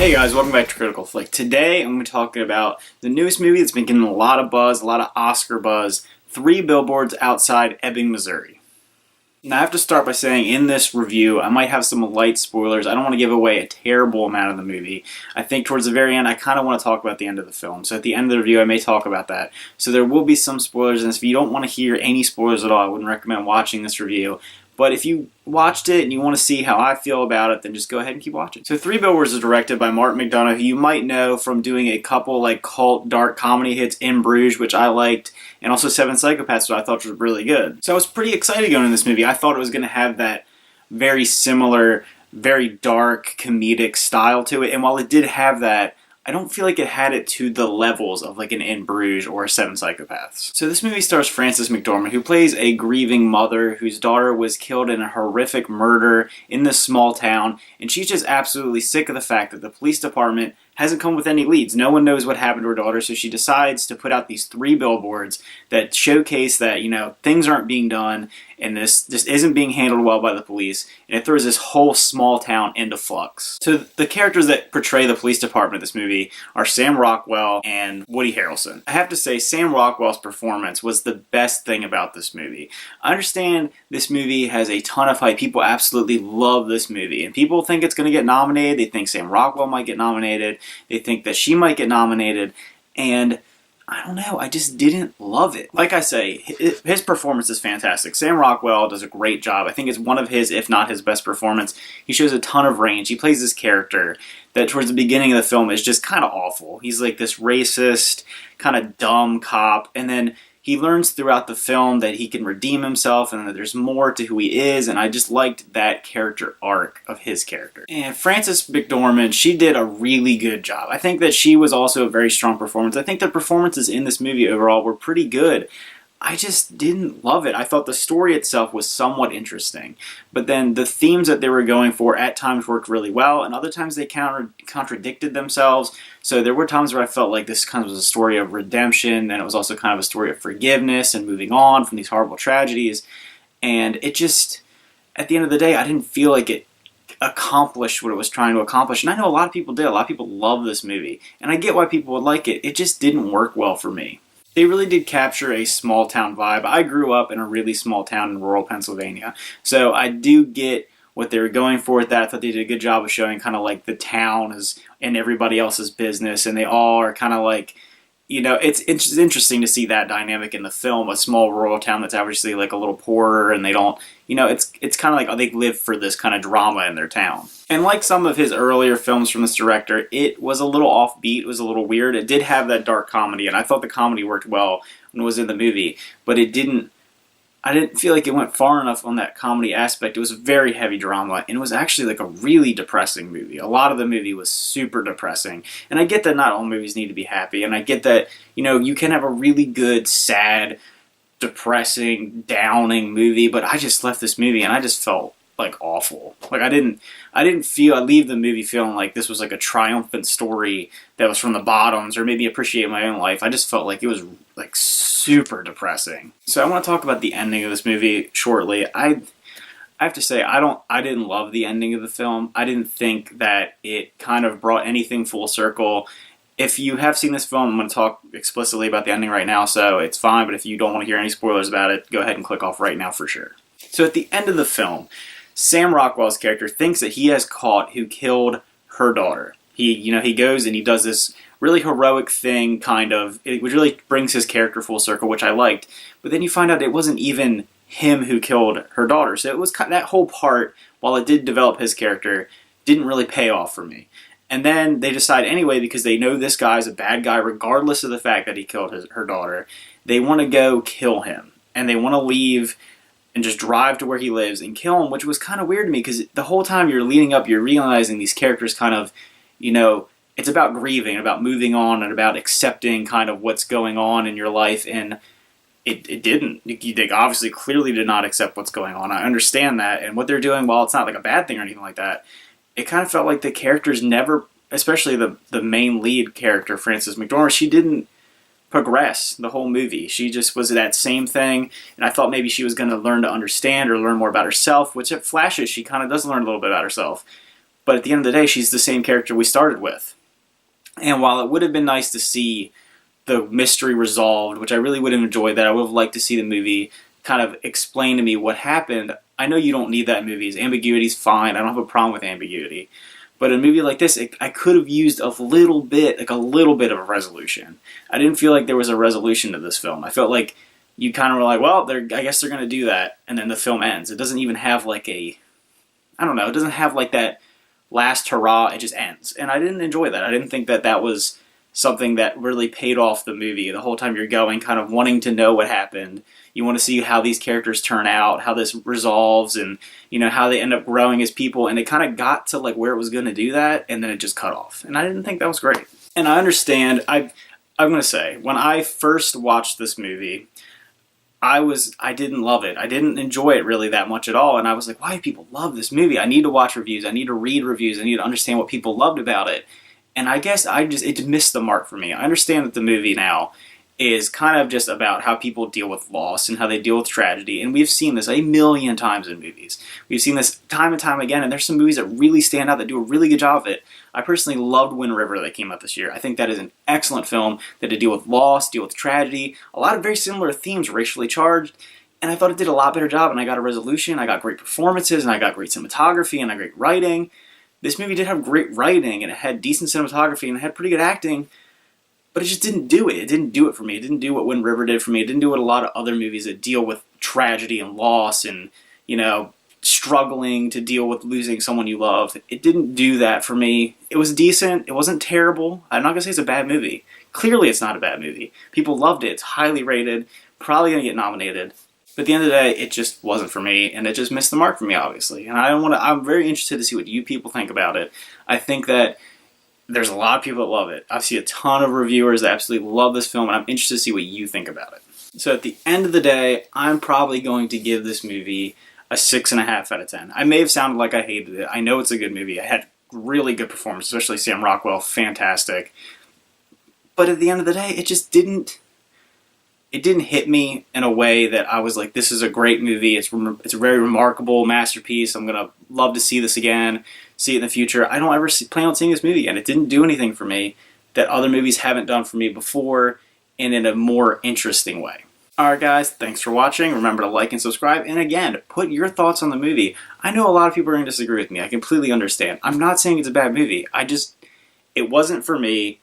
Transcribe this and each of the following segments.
Hey guys, welcome back to Critical Flick. Today I'm going to be talking about the newest movie that's been getting a lot of buzz, a lot of Oscar buzz, 3 Billboards Outside Ebbing, Missouri. Now I have to start by saying in this review I might have some light spoilers. I don't want to give away a terrible amount of the movie. I think towards the very end I kind of want to talk about the end of the film. So at the end of the review I may talk about that. So there will be some spoilers, and if you don't want to hear any spoilers at all, I wouldn't recommend watching this review. But if you watched it and you want to see how I feel about it, then just go ahead and keep watching. So 3 Billboards is directed by Martin McDonagh, who you might know from doing a couple like cult dark comedy hits, In Bruges, which I liked, and also Seven Psychopaths, which I thought was really good. So I was pretty excited going into this movie. I thought it was going to have that very similar, very dark comedic style to it, and while it did have that, I don't feel like it had it to the levels of like an In Bruges or Seven Psychopaths. So this movie stars Frances McDormand, who plays a grieving mother whose daughter was killed in a horrific murder in this small town, and she's just absolutely sick of the fact that the police department hasn't come with any leads. No one knows what happened to her daughter, so she decides to put out these 3 billboards that showcase that, you know, things aren't being done and this isn't being handled well by the police, and it throws this whole small town into flux. So the characters that portray the police department in this movie are Sam Rockwell and Woody Harrelson. I have to say, Sam Rockwell's performance was the best thing about this movie. I understand this movie has a ton of hype. People absolutely love this movie, and people think it's going to get nominated. They think Sam Rockwell might get nominated. They think that she might get nominated, and I don't know, I just didn't love it. Like I say, his performance is fantastic. Sam Rockwell does a great job. I think it's one of his, if not his best performance. He shows a ton of range. He plays this character that towards the beginning of the film is just kind of awful. He's like this racist, kind of dumb cop, and then he learns throughout the film that he can redeem himself and that there's more to who he is, and I just liked that character arc of his character. And Frances McDormand, she did a really good job. I think that she was also a very strong performance. I think the performances in this movie overall were pretty good. I just didn't love it. I thought the story itself was somewhat interesting, but then the themes that they were going for at times worked really well, and other times they contradicted themselves. So there were times where I felt like this kind of was a story of redemption, and it was also kind of a story of forgiveness and moving on from these horrible tragedies. And it just, at the end of the day, I didn't feel like it accomplished what it was trying to accomplish. And I know a lot of people did. A lot of people love this movie, and I get why people would like it. It just didn't work well for me. They really did capture a small town vibe. I grew up in a really small town in rural Pennsylvania, so I do get what they were going for with that. I thought they did a good job of showing kind of like the town is in everybody else's business, and they all are kind of like, you know, it's interesting to see that dynamic in the film. A small rural town that's obviously like a little poorer, and they don't, you know, it's kind of like, oh, they live for this kind of drama in their town. And like some of his earlier films from this director, it was a little offbeat, it was a little weird. It did have that dark comedy, and I thought the comedy worked well when it was in the movie, but I didn't feel like it went far enough on that comedy aspect. It was very heavy drama, and it was actually like a really depressing movie. A lot of the movie was super depressing, and I get that not all movies need to be happy, and I get that, you know, you can have a really good, sad, depressing, downing movie, but I just left this movie and I just felt like awful. Like I leave the movie feeling like this was like a triumphant story that was from the bottoms, or maybe appreciate my own life. I just felt like it was like super depressing. So I want to talk about the ending of this movie shortly. I have to say, I didn't love the ending of the film. I didn't think that it kind of brought anything full circle. If you have seen this film, I'm going to talk explicitly about the ending right now, so it's fine, but if you don't want to hear any spoilers about it, go ahead and click off right now for sure. So at the end of the film, Sam Rockwell's character thinks that he has caught who killed her daughter. He goes and he does this really heroic thing, kind of, which really brings his character full circle, which I liked. But then you find out it wasn't even him who killed her daughter. So it was that whole part, while it did develop his character, didn't really pay off for me. And then they decide anyway, because they know this guy's a bad guy, regardless of the fact that he killed her daughter, they want to go kill him. And they want to leave and just drive to where he lives and kill him, which was kind of weird to me, because the whole time you're leading up, you're realizing these characters kind of, you know, it's about grieving, about moving on, and about accepting kind of what's going on in your life, and it didn't. They obviously clearly did not accept what's going on. I understand that, and what they're doing, while it's not like a bad thing or anything like that, it kind of felt like the characters never, especially the main lead character, Frances McDormand, she didn't progress the whole movie. She just was that same thing, and I thought maybe she was going to learn to understand or learn more about herself, which at flashes she kind of does learn a little bit about herself. But at the end of the day, she's the same character we started with. And while it would have been nice to see the mystery resolved, which I really would have enjoyed that, I would have liked to see the movie kind of explain to me what happened. I know you don't need that in movies. Ambiguity's fine. I don't have a problem with ambiguity. But in a movie like this, I could have used a little bit of a resolution. I didn't feel like there was a resolution to this film. I felt like you kind of were like, well, I guess they're going to do that, and then the film ends. It doesn't even have like it doesn't have like that last hurrah, it just ends. And I didn't enjoy that. I didn't think that that was something that really paid off the movie. The whole time you're going, kind of wanting to know what happened. You want to see how these characters turn out, how this resolves, and how they end up growing as people. And it kind of got to like where it was going to do that, and then it just cut off. And I didn't think that was great. And I understand. I'm going to say, when I first watched this movie, I didn't love it. I didn't enjoy it really that much at all. And I was like, why do people love this movie? I need to watch reviews. I need to read reviews. I need to understand what people loved about it. And I guess it missed the mark for me. I understand that the movie now is kind of just about how people deal with loss and how they deal with tragedy. And we've seen this a million times in movies. We've seen this time and time again, and there's some movies that really stand out that do a really good job of it. I personally loved Wind River that came out this year. I think that is an excellent film that to deal with loss, deal with tragedy, a lot of very similar themes, racially charged. And I thought it did a lot better job, and I got a resolution, I got great performances, and I got great cinematography, and I got great writing. This movie did have great writing, and it had decent cinematography, and it had pretty good acting, but it just didn't do it. It didn't do it for me. It didn't do what Wind River did for me. It didn't do what a lot of other movies that deal with tragedy and loss and, struggling to deal with losing someone you love. It didn't do that for me. It was decent. It wasn't terrible. I'm not going to say it's a bad movie. Clearly it's not a bad movie. People loved it. It's highly rated. Probably going to get nominated. But at the end of the day, it just wasn't for me, and it just missed the mark for me, obviously. And I'm very interested to see what you people think about it. I think that there's a lot of people that love it. I've seen a ton of reviewers that absolutely love this film, and I'm interested to see what you think about it. So at the end of the day, I'm probably going to give this movie a 6.5 out of 10. I may have sounded like I hated it. I know it's a good movie. I had really good performance, especially Sam Rockwell, fantastic. But at the end of the day, it just didn't hit me in a way that I was like, this is a great movie. It's a very remarkable masterpiece. I'm going to love to see this again, see it in the future. I don't ever plan on seeing this movie again. It didn't do anything for me that other movies haven't done for me before and in a more interesting way. Alright guys, thanks for watching. Remember to like and subscribe. And again, put your thoughts on the movie. I know a lot of people are going to disagree with me. I completely understand. I'm not saying it's a bad movie. It wasn't for me.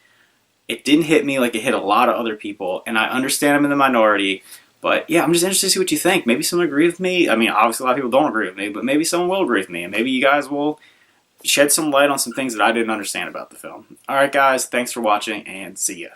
It didn't hit me like it hit a lot of other people. And I understand I'm in the minority. But yeah, I'm just interested to see what you think. Maybe someone agree with me. I mean, obviously a lot of people don't agree with me. But maybe someone will agree with me. And maybe you guys will shed some light on some things that I didn't understand about the film. Alright guys, thanks for watching and see ya.